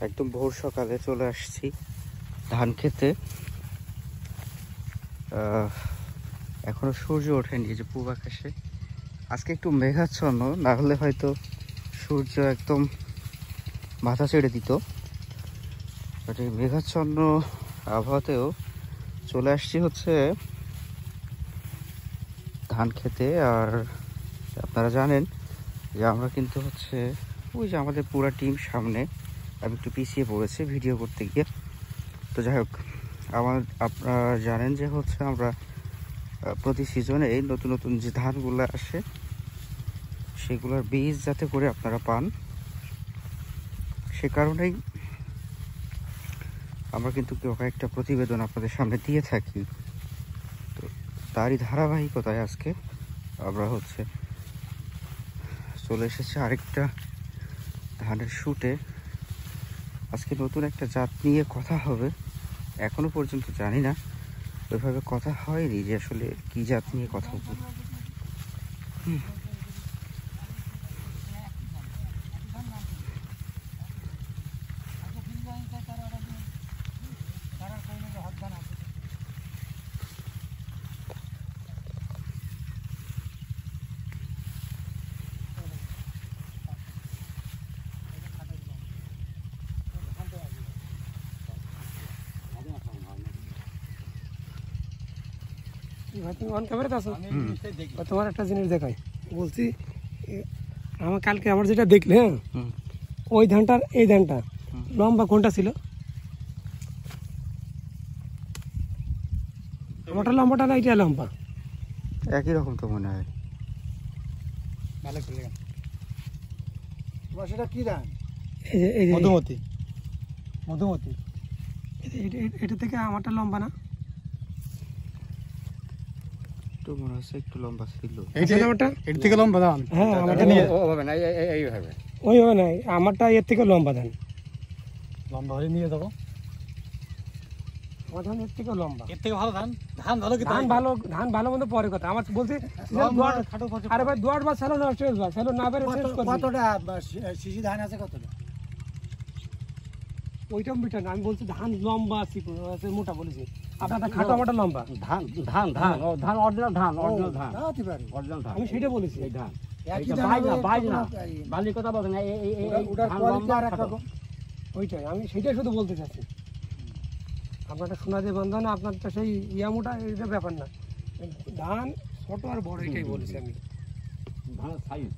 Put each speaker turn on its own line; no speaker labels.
একদম ভোর সকালে চলে আসছি ধান খেতে। এখনো সূর্য ওঠেনি, যে পূব আকাশে আজকে একটু মেঘাচ্ছন্ন, না হলে হয়তো সূর্য একদম মাথা ছেড়ে দিত। বাট এই মেঘাচ্ছন্ন আবহাওয়াতেও চলে আসছি হচ্ছে ধান খেতে। আর আপনারা জানেন যে আমরা কিন্তু হচ্ছে ওই যে আমাদের পুরো টিম সামনে, আমি একটু পিছিয়ে পড়েছি ভিডিও করতে গিয়ে। তো যাই হোক, আপনারা জানেন যে হচ্ছে আমরা প্রতি সিজনে এই নতুন নতুন যে ধানগুলো আসে সেগুলোর বীজ যাতে করে আপনারা পান, সে কারণেই আমরা কিন্তু কয়েকটা প্রতিবেদন আপনাদের সামনে দিয়ে থাকি। তো তারই ধারাবাহিকতায় আজকে আমরা হচ্ছে চলে এসেছি আরেকটা ধানের শুটে। আজকে নতুন একটা জাত নিয়ে কথা হবে, এখনো পর্যন্ত জানি না, ওইভাবে কথা হয়নি যে আসলে কি জাত নিয়ে কথা বলবো।
তোমার একটা জিনিস দেখাই বলছি, আমার কালকে আমার যেটা দেখলে, ওই ধানটার এই ধানটা লম্বা কোনটা ছিল? আমারটা লম্বাটা না এটা লম্বা?
একই রকম তো মনে হয়।
সেটা কি ধান?
মধুমতি। মধুমতি এটা থেকে আমারটা লম্বা না?
একটু মনে হচ্ছে একটু লম্বা ছিল।
এর থেকে লম্বা ধান? হ্যাঁ, আমারটা নিয়ে
হবে না, এইভাবে
ওইভাবে নাই, আমারটা এর থেকে লম্বা ধান।
লম্বা হয়ে নিয়ে যাবো।
আমার ধান এর থেকে লম্বা,
এর থেকে ভালো ধান। ধান ভালো কি?
ধান ভালো মতো পরে কথা। আমার বলছি আরে ভাই দোয়ার বা ছেলো নষ্ট হয়ে যায়, ছেলো না বেড়ে শেষ করছি।
কতটা শিশি ধান আছে? কতটা?
ওইটা মিটা না, আমি বলছি ধান লম্বা আছে মোটা বলেছি। আপনারটা খাটো, আমারটা লম্বা।
ধান ধান ধান ধান অরিজিনাল ধান, অরিজিনাল ধান, অরিজিনাল ধান।
আমি সেটা বলেছি।
এই ধান বাইজ না, বালির কথা বলছেন।
ওইটাই আমি সেটাই শুধু বলতে চাচ্ছি। আপনারটা সোনা দিয়ে বন্ধন, আপনারটা সেই ইয়া মোটা, এটা ব্যাপার না। ধান ছোট আর বড় এটাই বলেছি আমি।
ধানের সাইজ